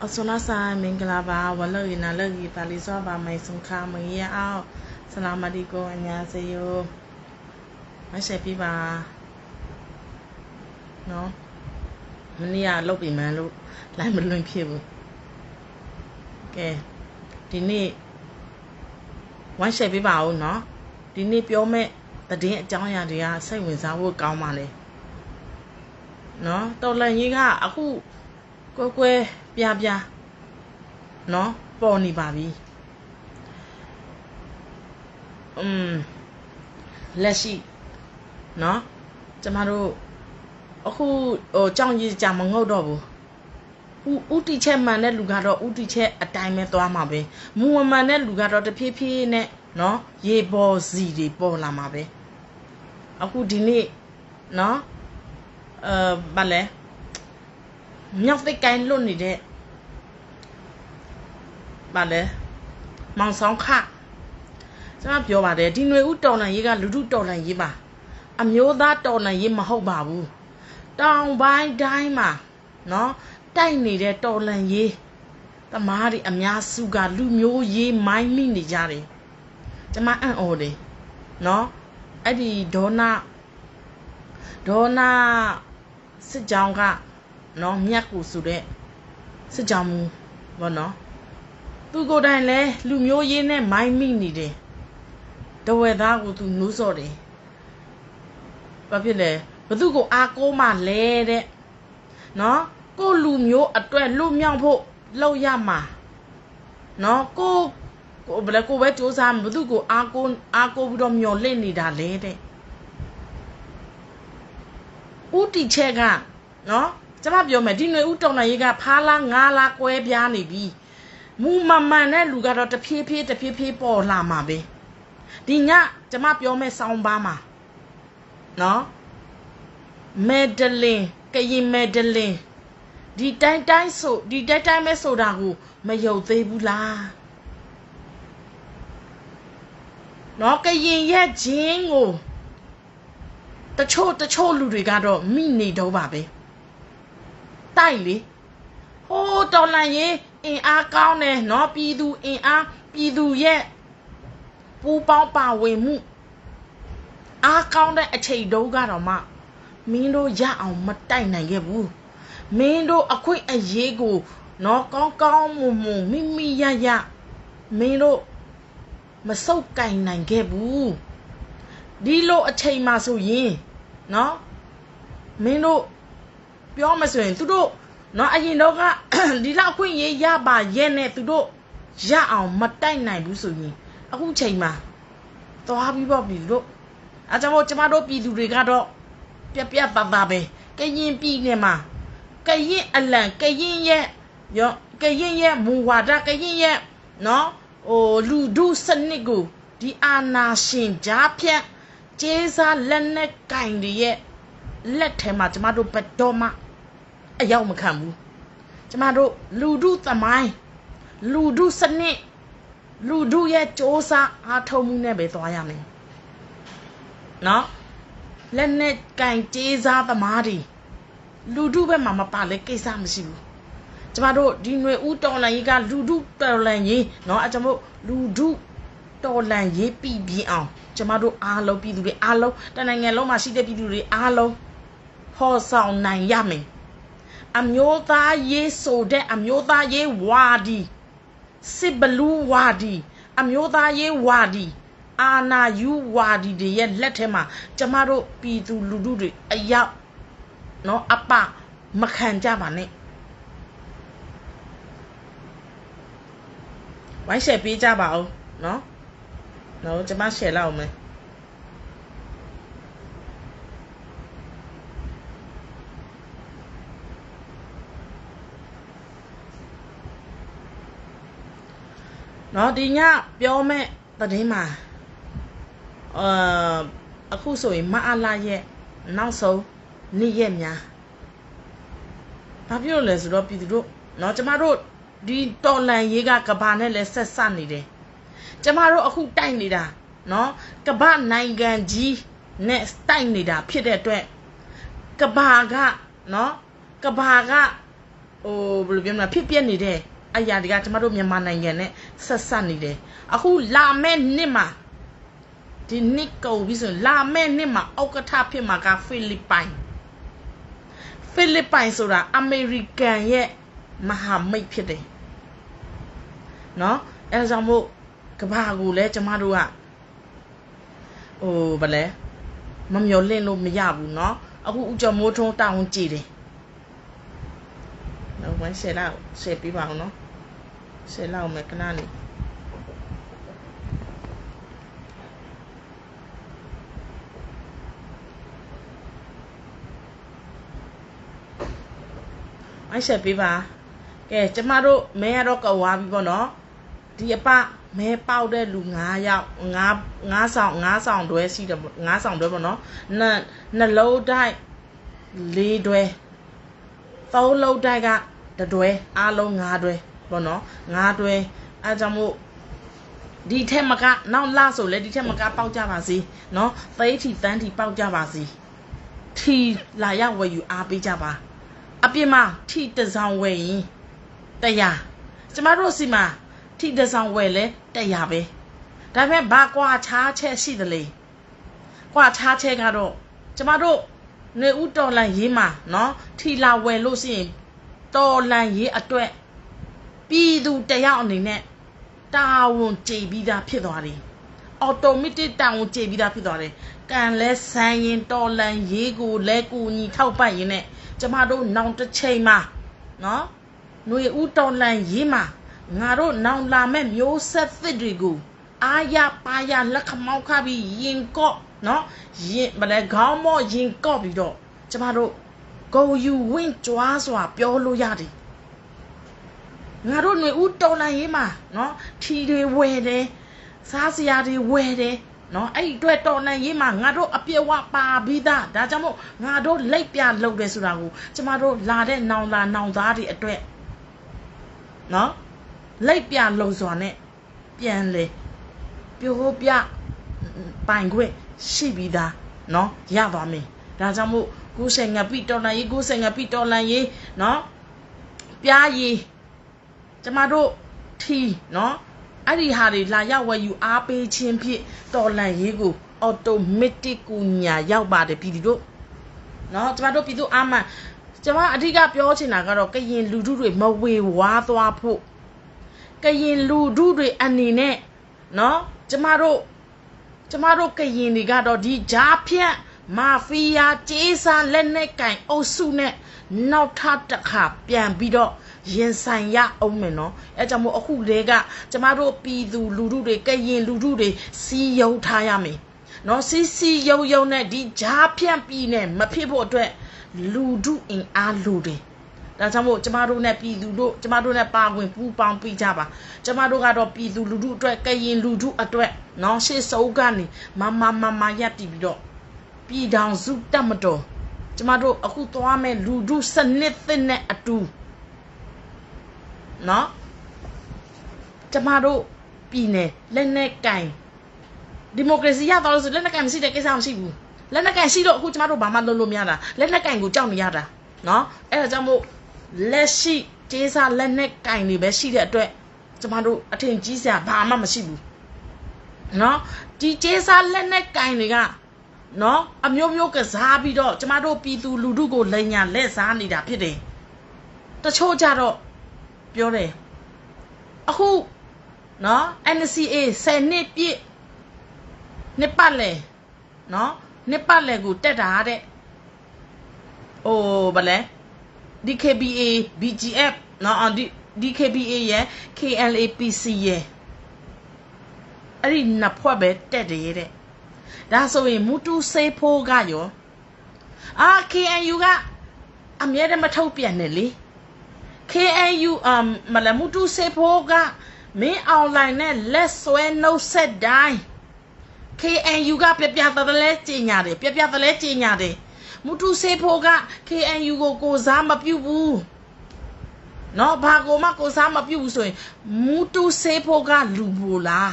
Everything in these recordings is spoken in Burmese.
Asunasa Minglava, Walloina Lagi, Talisova, my Sunka, Maya out, Salamadiko, and Yasayo. I say, Piva. No? Mania lobby man, look like balloon people. Okay. Dini. One say, Piva, no? Dini Piome, the day Jaya, the say with our cow money. No? Don't let you out. Who go away. Bia no pony baby let's see no tomorrow trong gì chẳng mà ngâu đồ uti che mà nè lugar đó uti che a time to mà bé mua mà nè lugar đó the phi nè no ye bo gì đi bo la mà bé aku đi nè no bà lẽ nhóc tới cái luôn này đấy bà lẽ mong sóng khác sao biểu bà đấy đi nuôi út trâu này gì cả lũ trâu này gì bà nhớ đã trâu này gì mà hậu bà bu trong vai đai mà nó đai này đấy trâu này gì ta má đi nhà suga lũ nhớ gì mai mình đi ra đi cho má ăn ổ đi nó ấy đi đó na sẽ chọn cả nó nhắc của sự đấy sẽ chọn vào nó tôi có đây nè lưu miêu gì nè mai mình đi đấy đâu vậy đó của tôi nói rồi đấy và biết là và tôi có cô mà lẽ đấy nó cô lưu miêu ở đây lưu miêu bộ lâu ya mà nó cô bây cô bé chỗ sao mà tôi có cô bị đom nhon lên đi đã lẽ đấy út đi chơi cả nó chắc là biểu mày đi nơi út trong này cái phá la ngã la quay bia này bi mu mama nè lugar đó tập phê bỏ làm mà bé đi nhá chắc là biểu mày xong ba mà nó Madeline cái gì Madeline đi tay mấy số đào mày giàu tê bu la nó cái gì vậy chính ngô ta cho lũ người đó mình này đâu bà bé tay li ô tao lại gì cao nè nó pi du ye pu bao bao về mu cao đấy chạy đâu cả rồi mà mình đâu ra ông mất tay này cái bu mình đâu quay gì cô nó con mù mi ya mình đâu mà sâu cày này cái bu đi lộ chạy mà số gì nó mình đâuပြောမဆိုရင်သူတို့နော်အရင်တော့ကဒီလောက်ခွင့်ရေးရပါရဲ့နဲ့သူတို့ရအောင်မတိုက်နိုင်ဘူးဆိုရင်အခုချိန်မှာသွားပြီးပေါ့ပြီလို့အဲကြောင့်မို့ကျမတို့ပြည်သူတွေကတော့ပြပါပဲကရင်ပြည်နယ်မှာကရင်အလံကရင်ရဲ့မူဝါဒကရင်ရဲ့နော်လူဒုစနစ်ကိုဒီအာနာရှင်ကြားဖြတ်ကျေးစားလက်နဲ့ကင်တွေရဲ့လက်ထဲမှာကျမတို့ဘတ်တော်မှာအရောက်မခံဘူးကျမတို့လူဒုသမိုင်းလူဒုစနစ်လူဒုရဲ့စ조사အားထုတ်မှုနဲ့ပဲသွားရမယ်နော်လက်နဲ့ကင်ကျေးစားသမားတွေလူဒုဘက်မှာမပါလဲကိစ္စမရှိဘူးကျမတို့ဒီຫນွေဦးတော်လန်ကြီးကလူဒုတော်လန်ကြီးနော်အကျမတို့လူဒုတော်လန်ရေးပြီးအောင်ကျမတို့အားလုံးပြည်သူတွေအားလုံးတနိုင်ငံလုံးမှာရှိတဲ့ပြည်သူတွေအားလုံးဖော်ဆောင်နိုင်ရမယ်အမျိုးသားရေးဆိုတဲ့အမျိုးသားရေးဝါဒီစစ်ဘလူးဝါဒီအမျိုးသားရေးဝါဒီအာနာယူဝါဒီတွေရဲ့လက်ထဲမှာကျမတို့ပြည်သူလူထုတွေအရောက်နော်အပမခံကြပါနဲ့ဝိုင်းရှယ်ပေးကြပါဦးနော်ကျမရှယ်လောက်မယ်နော်ဒီညပြောမဲ့သတင်းမှာအခုဆိုရင်မအားလာရဲ့နောက်ဆုံးနေ့ရက်များဘာဖြစ်လို့လဲဆိုတော့ပြည်သူတို့နော်ကျမတို့ဒီတော်လန်ရေးကကဘာနဲ့လဲဆက်ဆက်နေတယ်ကျမတို့အခုတိုက်နေတာနော်ကဘာနိုင်ငံကြီးနဲ့တိုက်နေတာဖြစ်တဲ့အတွက်ကဘာကနော်ကဘာက ဘယ်လိုပြောမလဲဖြစ်ပြနေတဲ့အရာတွေကကျမတို့မြန်မာနိုင်ငံနဲ့ဆက်ဆက်နေတယ်အခုလာမဲ့နှစ်မှာဒီနှစ်ကုန်ပြီဆိုလာမဲ့နှစ်မှာဥက္ကဋ္ဌဖြစ်မှာကဖိလစ်ပိုင်ဆိုတာအမေရိကန်ရဲ့မဟာမိတ်ဖြစ်တယ်နော်အဲဒါကြောင့်မို့ကမ္ဘာကိုလည်းကျမတို့ကဗလဲမမျော်လင့်လို့မရဘူးเนาะအခုဦးကျော်မိုးထွန်းတာဝန်ကြည့်တယ်နောက်ပိုင်းရှယ်ပြပါအောင်เนาะရှယ်လောက်မယ်ခဏလေးရှယ်ပြပါကဲကျမတို့မဲရတော့ကောက်သွားပြီပေါ့เนาะဒီအပမဲပေါက်တဲ့လူ9ယောက်9ဆောင်တွဲရှိတယ်9ဆောင်တွဲပေါ့နော်နှလုံးတိုက်4တွဲ3လုံးတိုက်ကတတွဲအားလုံး5တွဲပေါ့နော်5တွဲအဲကြောင့်မို့ဒီထက်မကနောက်လာဆိုလဲဒီထက်မကပေါက်ကြပါစေနော်သိထီတန်းထီပေါက်ကြပါစေထီလာရဝယ်ယူအားပေးကြပါအပြစ်မထီတဆောင်ဝယ်ရင်တရားကျမတို့စီမှာထီတဆောင်ဝယ်လဲတရားပဲဒါပေမဲ့ဘာကွာခြားချက်ရှိသလဲကွာခြားချက်ကတော့ကျမတို့နေဦးတော်လန်ရေးမှာနော်ထီလာဝယ်လို့ရှိရင်တော်လန်ရေးအတွက်ပြည်သူတယောက်အနေနဲ့တာဝန်ကျေပြီးသားဖြစ်သွားတယ်အော်တိုမက်တစ်တာဝန်ကျေပြီးသားဖြစ်သွားတယ်ကံလဲဆန်းရင်တော်လန်ရေးကိုလဲကူညီထောက်ပံ့ရင်နဲ့ကျမတို့နောင်တစ်ချိန်မှာနော်ຫນွေဦးတော်လန်ရေးမှာငါတို့နောင်လာမဲ့မျိုးဆက်သစ်တွေကိုအာရပါရလက်ခမောက်ခပြီးရင်ကော့နော်ရင်မလဲခေါင်းမော့ရင်ကော့ပြီးတော့ကျမတို့ဂုံယူဝင့်ကြွားစွာပြောလို့ရတယ်ငါတို့ຫນွေဦးတော်လန်ရေးမှာနော်ထီတွေဝယ်တယ်စားစရာတွေဝယ်တယ်နော်အဲ့ဒီအတွက်တော်လန်ရေးမှာငါတို့အပြည့်ဝပါပြီးသားဒါကြောင့်မို့ငါတို့လက်ပြလုပ်တယ်ဆိုတာကိုကျမတို့လာတဲ့နောင်သားတွေအတွက်နော်လက်ပြလုံစွာနဲ့ပြန်လေပြိုးပြပိုင်ခွင့်ရှိပြီးသားเนาะရသွားမယ်ဒါကြောင့်မို့ကိုယ်ဆိုင်ငပိတော်လန်ရေးကိုယ်ဆိုင်ငပိတော်လန်ရေးเนาะပြားရည်ကျမတို့ထီเนาะအဲ့ဒီဟာတွေလာရောက်ဝယ်ယူအားပေးခြင်းဖြင့်တော်လန်ရေးကိုအော်တိုမက်တစ်ကူညာရောက်ပါတယ်ပြည်သူတို့เนาะကျမတို့ပြည်သူအားမှန်ကျမအဓိကပြောချင်တာကတော့ကရင်လူထုတွေမဝေဝါးသွားဖို့ကရင်လူထုတွေအနေနဲ့เนาะကျမတို့ကရင်တွေကတော့ဒီဂျားဖြတ်မာဖီးယားကျေးစားလက်နဲ့ကင်အုပ်စုနဲ့နောက်ထပ်တစ်ခါပြန်ပြီးတော့ရင်ဆိုင်ရအောင်မယ်နော်အဲကြောင့်မို့အခုတည်းကကျမတို့ပြည်သူလူထုတွေကရင်လူထုတွေစီယုံထားရမယ်နော်စီယုံနဲ့ဒီဂျားဖြတ်ပြီးနဲ့မဖြစ်ဖို့အတွက်လူထုအင်အားလူတွေဒါကြောင့်မို့ကျမတို့နဲ့ပြည်သူတို့ကျမတို့နဲ့ပါဝင်ပူးပေါင်းပြီးကြပါကျမတို့ကတော့ပြည်သူလူထုအတွက်ကရင်လူထုအတွက်နော်ရှေ့ဆုံးကနေမရပ်တည်ပြီးတော့ပြည်ထောင်စုတက်မတော်ကျမတို့အခုသွားမဲ့လူထုစနစ်သစ်နဲ့အတူနော်ကျမတို့ပြည်နယ်လက်နဲ့ကင်ဒီမိုကရေစီရတော့ဆိုလက်နဲ့ကင်မရှိတဲ့ကိစ္စမရှိဘူးလက်နဲ့ကင်ရှိတော့အခုကျမတို့ဘာမှလုပ်လို့မရတာလက်နဲ့ကင်ကိုကြောက်နေရတာနော်အဲ့ဒါကြောင့်မို့လက်ရှိကျေးစားလက်နဲ့ကင်တွေပဲရှိတဲ့အတွက်ကျမတို့အထင်ကြီးစရာဘာမှမရှိဘူးနော်ဒီကျေးစားလက်နဲ့ကင်တွေကနော်အမျိုးကစားပြီးတော့ကျမတို့ပြည်သူလူထုကိုလိန်ညာလက်စားနေတာဖြစ်တယ်တချို့ကြတော့ပြောတယ်အခုနော် NCA 10နှစ်ပြည့်နှစ်ပတ်လေနော်နှစ်ပတ်လေကိုတက်တာတဲ့ဗလဲ DKBA BGF နော် DKBA ရဲ့ KLAPC ရဲ့အဲ့ဒီနှစ်ဖွဲ့ပဲတက်တယ်တဲ့ဒါဆိုရင်မူတူစေးဖိုးကရောKNU ကအမြဲတမ်းမထုတ်ပြန်နဲ့လေ KNU မလမူတူစေးဖိုးကမင်းအွန်လိုင်းနဲ့လက်ဆွဲနှုတ်ဆက်တိုင်း KNU ကပြပြတလဲကြီးညာတယ်မူတူစေးဖိုးက KNU ကိုစားမပြုတ်ဘူးနော်ဘာကိုမှကိုစားမပြုတ်ဘူးဆိုရင်မူတူစေးဖိုးကလူဘူလား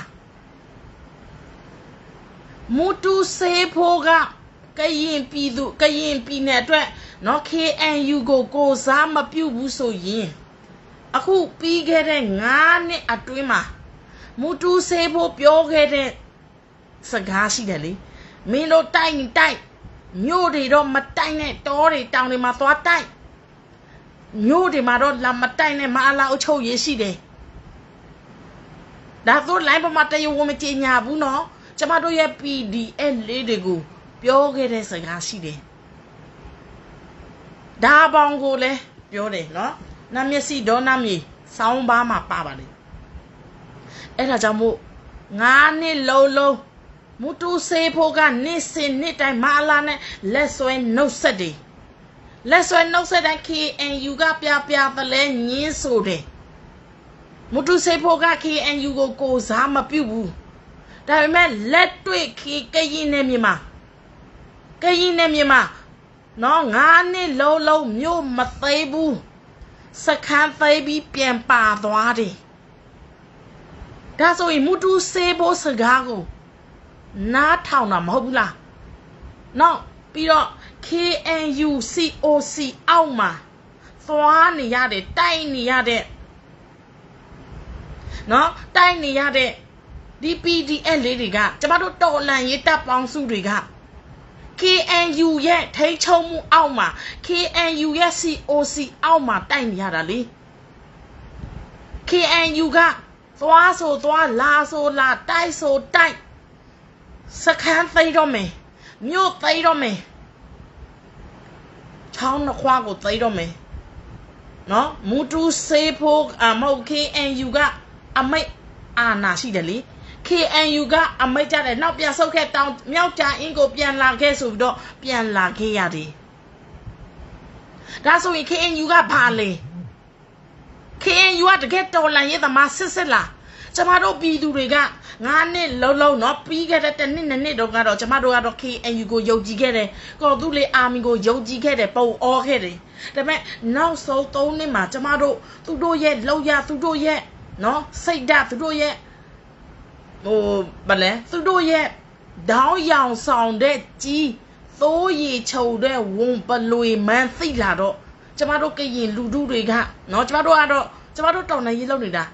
မူတူစေးဖိုးကကရင်ပြည်နယ်အတွက် နော် KNU ကိုစားမပြုတ်ဘူးဆိုရင်အခုပြီးခဲ့တဲ့9နှစ်အတွင်းမှာမူတူစေးဖို့ပြောခဲ့တဲ့စကားရှိတယ်လေမင်းတို့တိုက်မြို့တွေတော့မတိုက်နဲ့တောတွေတောင်တွေမှာသွားတိုက်မြို့တွေမှာတော့လာမတိုက်နဲ့မအလားအချုပ်ရရှိတယ်ဒါဆိုလိုင်းပေါ်မှာတရဝမကြေညာဘူးနော်ကျမတို့ရဲ့ PDF လေးတွေကိုပြောခဲ့တဲ့စကားရှိတယ်ဒါပေါင်းကိုလည်းပြောတယ်နော်နမျက်စိဒေါနမြေစောင်းပါမှာပါပါလေအဲ့ဒါကြောင့်မို့9နှစ်လုံးမူတူစေးဖို့ကနေ့စဉ်နေ့တိုင်းမအလားနဲ့လက်ဆွဲနှုတ်ဆက်တယ်လက်ဆွဲနှုတ်ဆက်တဲ့ KNU ကပြသလဲညင်းဆိုတယ်မူတူစေးဖို့က KNU ကိုစားမပြုတ်ဘူးဒါပေမဲ့လက်တွေ့ကရင်နဲ့မြန်မာနော်9နှစ်လုံးမြို့မသိဘူးစခန်းသိပြီးပြန်ပါသွားတယ်ဒါဆိုရင်မူတူစေးဖို့စကားကိုနားထောင်တာမဟုတ်ဘူးလားနော်ပြီးတော့ KNU COC အောက်မှာသွားနေရတယ်တိုက်နေရတဲ့နော်တိုက်နေရတဲ့ဒီ PDF လေးတွေကကျမတို့တော်လန်ရေးတပ်ပေါင်းစုတွေက KNU ရဲ့ထိချုံမှုအောက်မှာ KNU ရဲ့ COC အောက်မှာတိုက်နေရတာလေ KNU ကသွားဆိုသွားလာဆိုလာတိုက်ဆိုတိုက်စခန်းသိတော့မယ်မြို့သိတော့မယ်ချောင်းနှခွားကိုသိတော့မယ်နော်မူတူစေးဖို့မဟုတ် KNU ကအမိတ်အာဏာရှိတယ်လေ KNU ကအမိတ်ကြတယ်နောက်ပြန်ဆုတ်ခဲ့တောင်မြောက်ကြအင်းကိုပြန်လာခဲ့ဆိုပြီးတော့ပြန်လာခဲ့ရတယ်ဒါဆိုရင် KNU ကဘာလဲ KNU ကတကယ်တော်လန်ရေးသမားစစ်လားကျမတို့ပြည်သူတွေက9နှစ်လုံးနော်ပြီးခဲ့တဲ့1နှစ်2နှစ်တော့ကတော့ကျမတို့ကတော့ KNU ကိုယုံကြည်ခဲ့တယ်ကော်သူလေးအာမီကိုယုံကြည်ခဲ့တယ်ပုံအောခဲ့တယ်ဒါပေမဲ့နောက်ဆုံး3နှစ်မှာကျမတို့သူတို့ရဲ့လောက်ရသူတို့ရဲ့နော်စိတ်ဓာတ်သူတို့ရဲ့သူတို့ရဲ့ဒေါင်းရောင်ဆောင်တဲ့ကြီးသိုးရီချုပ်တဲ့ဝန်ပလွေမန်းသိလာတော့ကျမတို့ကရင်လူထုတွေကနော်ကျမတို့တော်နေရေးလုပ်နေတာ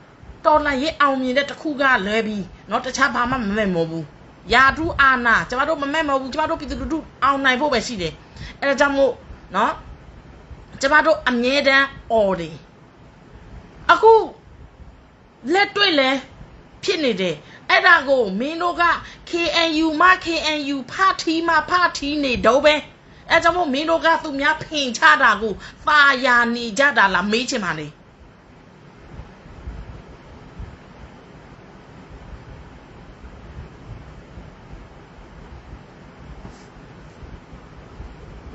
တော်လှန်ရေးအောင်မြင်တဲ့တစ်ခုကလွဲပြီးเนาะတခြားဘာမှမမဲ့မဟုတ်ဘူးယာထုအာနာကျမတို့မမဲ့မဟုတ်ဘူးကျမတို့ပြည်သူလူထုအောင်နိုင်ဖို့ပဲရှိတယ်အဲဒါကြောင့်မို့เนาะကျမတို့အမြဲတမ်းအော်တယ်အခုလက်တွေ့လဲဖြစ်နေတယ်အဲ့ဒါကိုမင်းတို့က KNU မ KNU ဖထီနေတော့ပဲအဲကြောင့်မို့မင်းတို့ကသူများဖင်ချတာကိုပါယာနေကြတာလားမေးချင်ပါလေ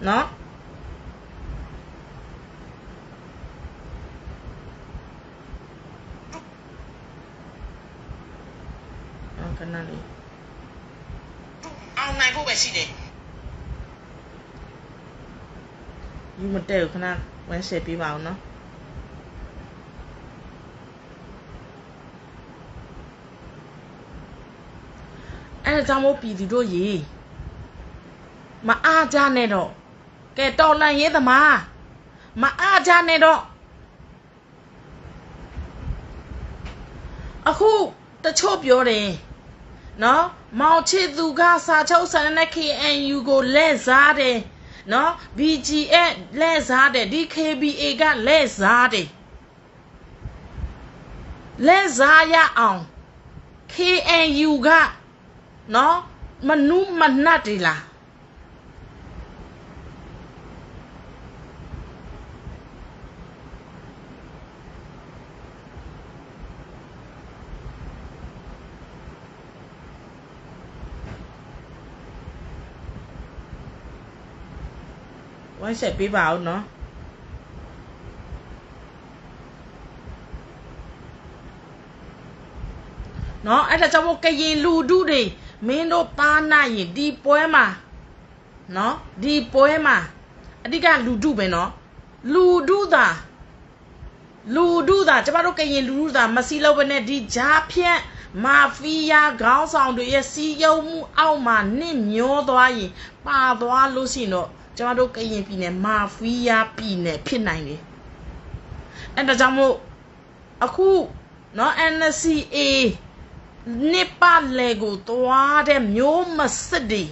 နော်ခဏလေးအောင်နိုင်ဖို့ပဲရှိတယ်ယူမတဲခဏဝမ်းရှယ်ပေးပါအောင်နော်အဲ့ဒါကြောင့်မို့ပြည်သူတို့ရေမအားကြနဲ့တော့ကဲတော်လန်ရေးသမားမအားကြနဲ့တော့အခုတချို့ပြောတယ်နော်မောင်ချစ်သူကစာချုပ်ဆန်တဲ့ KNU ကိုလဲစားတယ်နော် BGF လဲစားတယ်ဒီ KBA ကလဲစားတယ်လဲစားရအောင် KNU ကနော်မနုမနတ်တွေလားဝိုင်းဆက်ပေးပါဦးနော်နော်အဲ့ဒါကြောင့်မို့ကရင်လူထုတွေမင်းတို့သားနာရင်ဒီပွဲမှာနော်ဒီပွဲမှာအဓိကလူထုပဲနော်လူထုသာကျမတို့ကရင်လူထုသာမစီလို့ပဲနဲ့ဒီဂျာဖြန့်မာဖီးယားခေါင်းဆောင်တွေရဲ့စီးယုံမှုအောက်မှာနစ်မျောသွားရင်ပါသွားလို့ရှိရင်တော့ ကျမတို့ကရင်ပြည်နယ်မာဖီးယားပြည်နယ်ဖြစ်နိုင်တယ်အဲ့ဒါကြောင့်မို့အခုနော် NCA နှစ်ပတ်လေကိုတွားတဲ့မျိုးမစစ်တွေ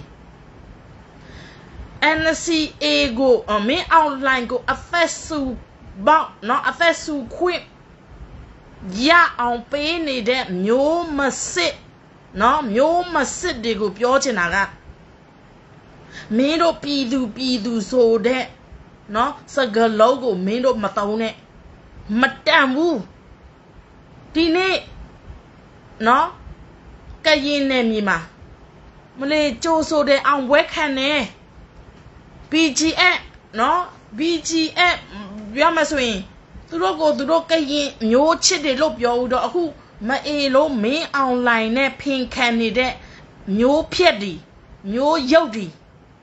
NCA ကိုမင်း outline ကိုအသက်စုပေါက်နော်အသက်စုခွင့်ရအောင်ပေးနေတဲ့မျိုးမစစ်နော်မျိုးမစစ်တွေကိုပြောချင်တာကမင်းတို့ပြည်သူဆိုတဲ့နော်စကလုံးကိုမင်းတို့မသုံးနဲ့မတန်ဘူးဒီနေ့နော်ကရင်နယ်မြေမှာမလေးကြိုးဆိုတဲ့အောင်ဝဲခံနေ BGF နော် BGF ပြောမှဆိုရင်သူတို့ကရင်မျိုးချစ်တယ်လို့ပြောဦးတော့အခုမအေလို့မင်းအွန်လိုင်းနဲ့ဖင်ခံနေတဲ့မျိုးဖြက်တွေမျိုးရုပ်တွေ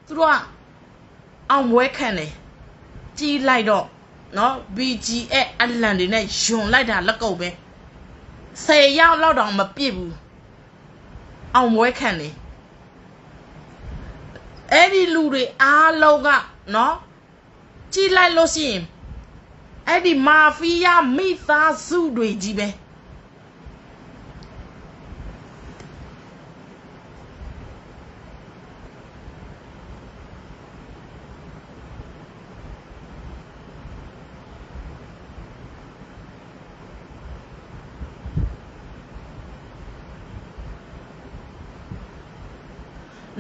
သူတို့ကအောင်ဝဲခံတယ်ကြီးလိုက်တော့နော် BGF အလံတွေနဲ့ယွန်လိုက်တာလက်ကုပ်ပဲ10ရောက်လောက်တောင်မပြည့်ဘူးအောင်ဝဲခံတယ်အဲ့ဒီလူတွေအားလုံးကနော်ကြီးလိုက်လို့ရှိရင်အဲ့ဒီမာဖီးယားမိသားစုတွေကြီးပဲ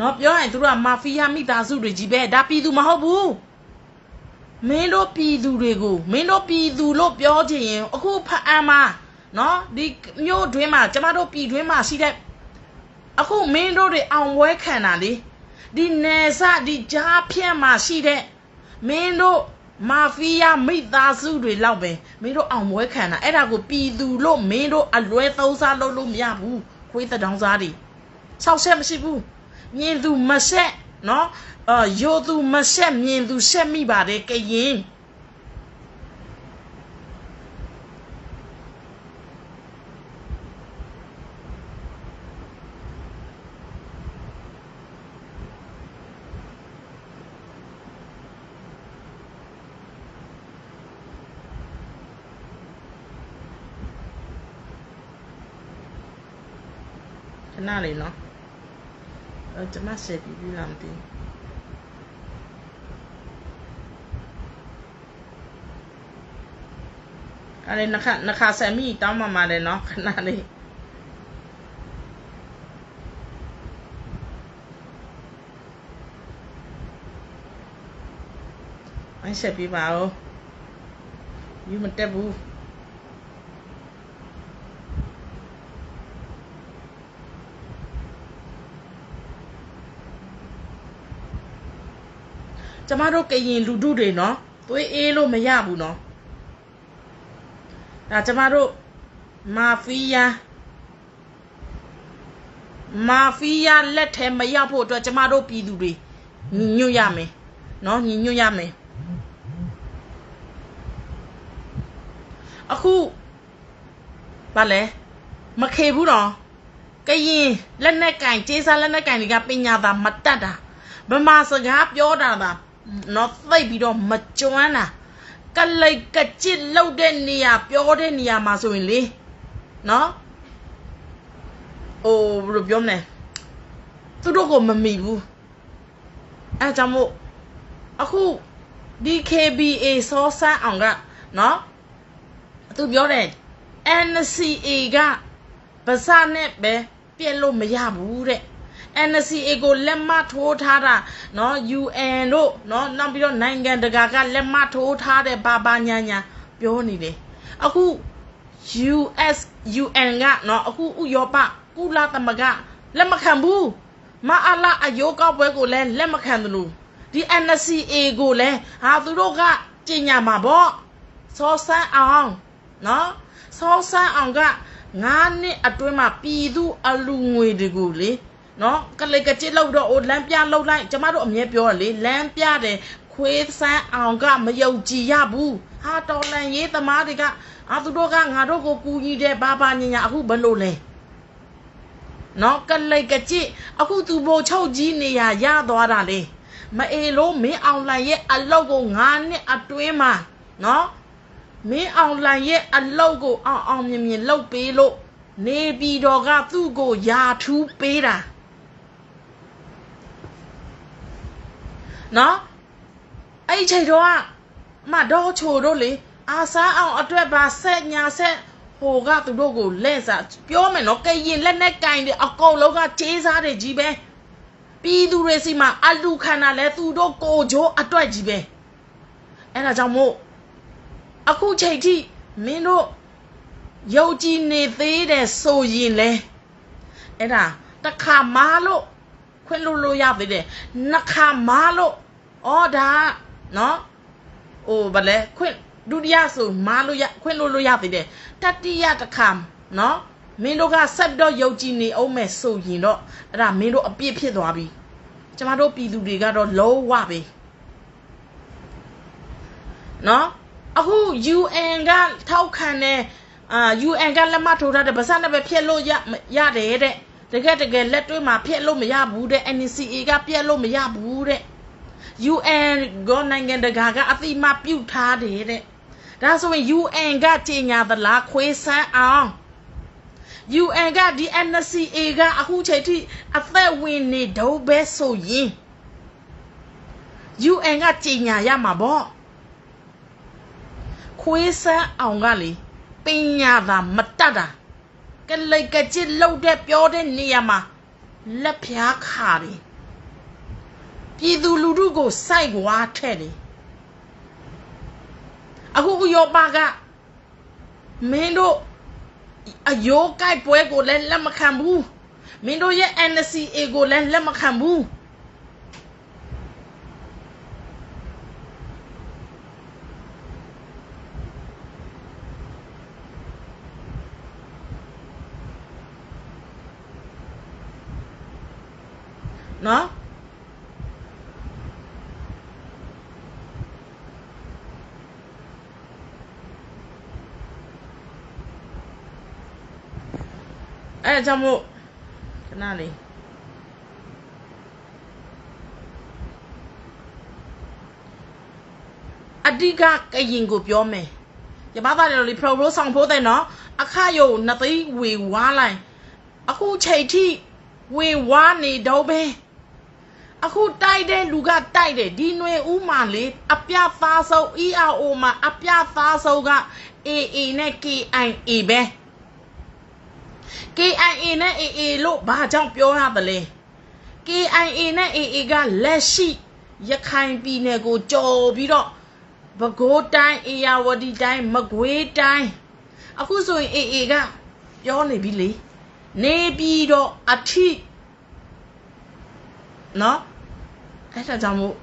နော်ပြောရင်သူတို့ကမာဖီးယားမိသားစုတွေကြီးပဲဒါပြည်သူမဟုတ်ဘူးမင်းတို့ပြည်သူတွေကိုမင်းတို့ပြည်သူလို့ပြောချင်ရင်အခုဖအံမှာနော်ဒီမျိုးတွင်းမှာကျမတို့ပြည်တွင်းမှာရှိတဲ့အခုမင်းတို့တွေအောင်ဝဲခံတာလေဒီနယ်စဒီကြားဖြန့်မှာရှိတဲ့မင်းတို့မာဖီးယားမိသားစုတွေလောက်ပဲမင်းတို့အောင်ဝဲခံတာအဲ့ဒါကိုပြည်သူလို့မင်းတို့အလွဲသုံးစားလုပ်လို့မရဘူးခွေးတောင်စားတွေဆောက်ဆက်မရှိဘူးမြင်သူမဆက်နော်ရိုသူမဆက်မြင်သူဆက်မိပါတယ်ကရင်ခဏလေးနော်ကျွန်မဆက်ပြီးလားမသိဘူးအဲ့ဒါနှခါဆက်မိတောင်းမှမှာတယ်နော်ခဏလေးအဲ့ဆက်ပြီးပါဦးယူမတက်ဘူးကျမတို့ကရင်လူထုတွေနော်သွေးအေးလို့မရဘူးနော်ဒါကျမတို့မာဖီးယားလက်ထဲမရောက်ဖို့အတွက်ကျမတို့ပြည်သူတွေညီညွတ်ရမယ်နော်ညီညွတ်ရမယ်အခုဗာလဲမခေဘူးနော်ကရင်လက်နဲ့ကင်ကျေးစားလက်နဲ့ကင်တွေကပညာသာမတတ်တာဗမာစကားပြောတာပါနော်သိပြီးတော့မကျွမ်းတာကလိတ်ကကြစ်လောက်တဲ့နေရာပြောတဲ့နေရာမှာဆိုရင်လေနော်ဘယ်လိုပြောမလဲသူတို့ကိုမမိဘူးအဲကြောင့်မို့အခု DKBA စောစမ်းအောင်ကနော်သူပြောတယ် NCA ကဗဇာနဲ့ပဲပြည့်လို့မရဘူးတဲ့NCA ကိုလက်မှတ်ထိုးထားတာနော် UN တို့နော်နောက်ပြီးတော့နိုင်ငံတကာကလက်မှတ်ထိုးထားတဲ့ဘာညာပြောနေတယ်အခု UN ကနော်အခုဥရောပကုလသမဂ္ဂလက်မခံဘူးမအားလာအယိုးကောက်ပွဲကိုလည်းလက်မခံသလိုဒီ NCA ကိုလည်းသူတို့ကကြင်ညာမှာပေါ့စောစမ်းအောင်နော်စောစမ်းအောင်က9နှစ်အတွင်းမှာပြည်သူအလူငွေတွေကိုလေနော်ကလေးကကြစ်လောက်တော့လမ်းပြလောက်လိုက်ကျမတို့အမြဲပြောရလေလမ်းပြတယ်ခွေးစမ်းအောင်ကမယုံကြည်ရဘူးတော်လန်ရေးသမားတွေကသူတို့ကငါတို့ကိုကူညီတယ်ဘာညာအခုဘလို့လဲနော်ကလေးကကြစ်အခုသူဘိုချုပ်ကြီးနေရသွားတာလေ မအေလို့မင်းအောင်လှိုင်ရဲ့အလောက်ကို9နှစ်အတွင်းမှာနော်မင်းအောင်လှိုင်ရဲ့အလောက်ကိုအောင်မြင်လောက်ပေးလို့နေပြည်တော်ကသူ့ကိုယာထူးပေးတာနော်အဲ့ဒီချိန်တော့မတော်ချိုတို့လေအာစားအောင်အတွက်ပါဆက်ညာဆက်ဟိုကသူတို့ကိုလဲစားပြောမယ်နော်ကရင်လက်နဲ့ကင်တယ်အကုန်လုံးကကြေးစားတယ်ကြီးပဲပြည်သူတွေစီမှာအလူခန္ဓာလဲသူတို့ကိုချိုးအတွက်ကြီးပဲအဲ့ဒါကြောင့်မို့အခုချိန်ထိမင်းတို့ယုံကြည်နေသေးတယ်ဆိုရင်လဲအဲ့ဒါတခါမားလို့ခွင့်လို့ရသေးတယ်နှစ်ခါမားလို့ဩဒါနော်ဟိုဗလဲခွင့်ဒုတိယဆိုမားလို့ရခွင့်လို့ရသေးတယ်တတိယတစ်ခါနော်မင်းတို့ကဆက်တော့ယုံကြည်နေအောင်မဲ့ဆိုရင်တော့အဲ့ဒါမင်းတို့အပြစ်ဖြစ်သွားပြီကျမတို့ပြည်သူတွေကတော့လုံးဝပဲနော်အခု UN ကထောက်ခံတဲ့UN ကလက်မှတ်ထိုးထားတဲ့ဗစက်နဲ့ပဲဖြစ်လို့ရတယ်တဲ့တကယ်လက်တွေ့မှာဖြစ်လို့မရဘူးတဲ့ NCA ကပြက်လို့မရဘူးတဲ့ UN ကနိုင်ငံတကာကအသိမှပြုထားတယ်တဲ့ဒါဆိုရင် UN ကကြေညာသလားခွေးဆန်းအောင် UN ကဒီ NCA ကအခုချိန်ထိအသက်ဝင်နေတော့ပဲဆိုရင် UN ကကြေညာရမှာပေါ့ခွေးဆန်းအောင်ကလေပညာသာမတတ်တာကလိတ်ကကြစ်လှုပ်တဲ့ပြောတဲ့နေရာမှာလက်ဖျားခါတယ်ပြည်သူလူထုကိုစိုက်ဝါထဲ့တယ်အခုဥရောပကမင်းတို့အယိုးကိုက်ပွဲကိုလည်းလက်မခံဘူးမင်းတို့ရဲ့ NCA ကိုလည်းလက်မခံဘူးနော်အဲ့ကြောင့်မို့ခဏလေးအဓိကကရင်ကိုပြောမယ်ရပါသားတယ်လေ pro ဆောင်ဖို့တဲ့နော်အခါယုံနှစ်သိဝေဝါလိုက်အခုချိန်ထိဝေဝါနေတော့ပဲအခုတိုက်တဲ့လူကတိုက်တယ်ဒီຫນွေဥမာလေအပြသားဆုံး ERO မှာအပြသားဆုံးက AA နဲ့ KIA ပဲ KIA နဲ့ AA လို့ဘာကြောင့်ပြောရတယ်လဲ KIA နဲ့ AA ကလက်ရှိရခိုင်ပြည်နယ်ကိုကြော်ပြီးတော့ပဲခူးတိုင်းအေရဝတီတိုင်းမကွေးတိုင်းအခုဆိုရင် AA ကပြောနေပြီလေနေပြီးတော့အထိနော်အဲ့ဒါကြောင့်မို့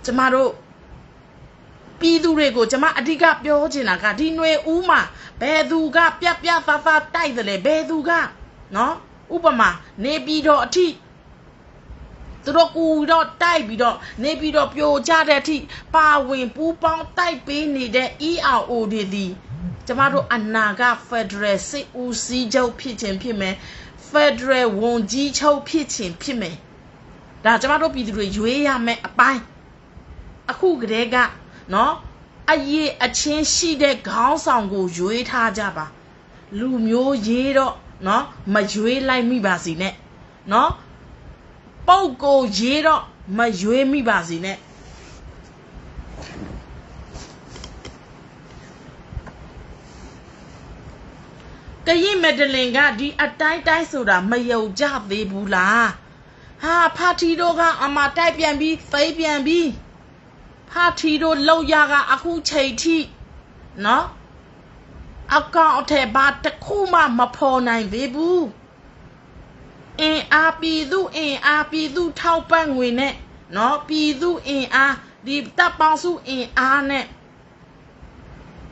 ကျမတို့ပြည်သူတွေကိုကျမအဓိကပြောချင်တာကဒီຫນွေဦးမှာဘယ်သူကပြသားတိုက်တယ်လဲဘယ်သူကနော်ဥပမာနေပြီးတော့အထိသူတို့ကူတော့တိုက်ပြီးတော့နေပြီးတော့ပြိုကျတဲ့အထိပါဝင်ပူးပေါင်းတိုက်ပေးနေတဲ့ ERO တွေဒီကျမတို့အနာက Federal စစ်ဦးစီးချုပ်ဖြစ်ခြင်းဖြစ်မယ် Federal ဝန်ကြီးချုပ်ဖြစ်ခြင်းဖြစ်မယ်ဒါကျမတို့ပြည်သူတွေရွေးရမယ်အပိုင်းအခုကတည်းကနော်အရေးအချင်းရှိတဲ့ခေါင်းဆောင်ကိုရွေးထားကြပါလူမျိုးရေးတော့နော်မရွေးလိုက်မိပါစေနဲ့နော်ပုတ်ကိုရေးတော့မရွေးမိပါစေနဲ့ကရင်မက်ဒလင်ကဒီအတိုင်းဆိုတာမယုံကြသေးဘူးလားဟာဖာတီတို့ကအမတိုက်ပြန်ပြီးသိပြန်ပြီးဖာတီတို့လောက်ရကအခုချိန်ထိနော်အကောင်အထက်ဘာတစ်ခုမှမဖော်နိုင်သေးဘူးအင်အားပြည်သူထောက်ပံ့ငွေနဲ့နော်ပြည်သူအင်အားဒီတပ်ပေါင်းစုအင်အားနဲ့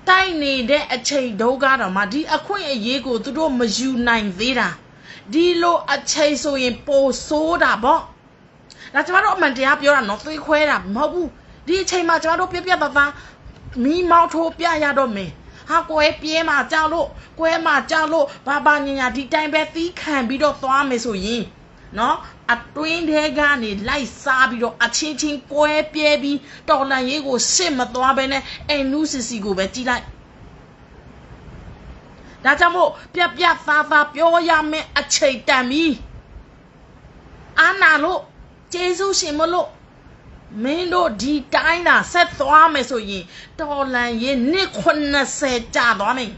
တိုက်နေတဲ့အချိန်တုန်းကတော့မှဒီအခွင့်အရေးကိုသူတို့မယူနိုင်သေးတာဒီလိုအချိန်ဆိုရင်ပိုဆိုးတာပေါ့ဒါကျမတို့အမှန်တရားပြောတာနော်သွေးခွဲတာမဟုတ်ဘူးဒီအချိန်မှာကျမတို့ပြသားမီးမောင်းထိုးပြရတော့မယ်ဟာကွဲပြေးမှာကြောက်လို့ကွဲမှာကြောက်လို့ဘာညာဒီတိုင်းပဲသီးခံပြီးတော့သွားမယ်ဆိုရင် နော်အတွင်းထဲကနေလိုက်စားပြီးတော့အချင်းချင်းကွဲပြဲပြီးတော်လှန်ရေးကိုရှစ်မသွားဘဲနဲ့အိမ်နုစီစီကိုပဲကြည်လိုက်ဒါကြောင့်မို့ပြပြသားသားပြောရမယ်အချိန်တန်ပြီအာနာလို့ကျေးဇူးရှင်မလို့မင်းတို့ဒီတိုင်းသာဆက်သွားမယ်ဆိုရင်တော်လှန်ရေးနှစ်80ကြာသွားမယ်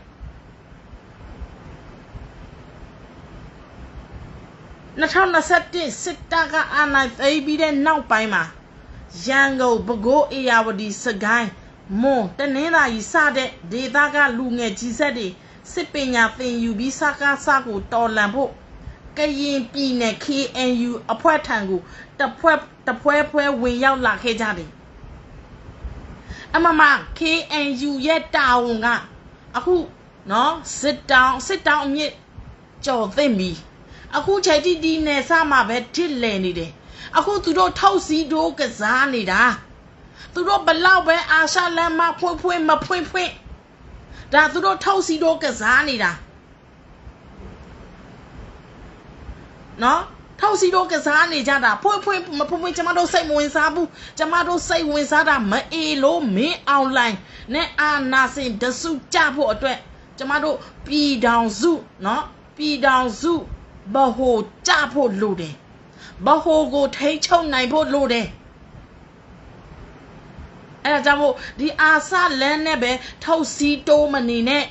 2021စစ်တပ်ကအာဏာသိမ်းပြီးတဲ့နောက်ပိုင်းမှာရန်ကုန်ပဲခူးအေရဝတီစကိုင်းမွန်တနင်္သာရီစတဲ့ဒေသကလူငယ်ကြီးဆက်တွေစစ်ပညာသင်ယူပြီးစကားစကိုတော်လှန်ဖို့ကရင်ပြည်နယ် KNU အဖွဲ့ထံကိုတဖွဲဝင်ရောက်လာခဲ့ကြတယ်အမမ KNU ရဲ့တာဝန်ကအခုနော်စစ်တောင်းအမြင့်ကြော်သိမ့်ပြီအခုချိန်တိဒီနယ်စမှာပဲတစ်လည်နေတယ်အခုသူတို့ထောက်စီတို့ကစားနေတာသူတို့ဘလောက်ပဲအာရှလမ်းမဖွင့်မဖွင့်ဒါသူတို့ထောက်စီတို့ကစားနေတာနော်ထောက်စီတို့ကစားနေကြတာဖွင့်မဖွင့်ကျမတို့စိတ်မဝင်စားဘူးကျမတို့စိတ်ဝင်စားတာမအေလို့မင်းအွန်လိုင်းနဲ့အာနာစင်ဒစုကြဖို့အတွက်ကျမတို့ပြည်ထောင်စုနော်ပြည်ထောင်စုဘဟိုကြဖို့လိုတယ်ဘဟိုကိုထိန်းချုပ်နိုင်ဖို့လိုတယ်အဲ့ဒါကြောင့်မို့ဒီအာစလန်းနဲ့ပဲထောက်စီတိုးမနေနဲ့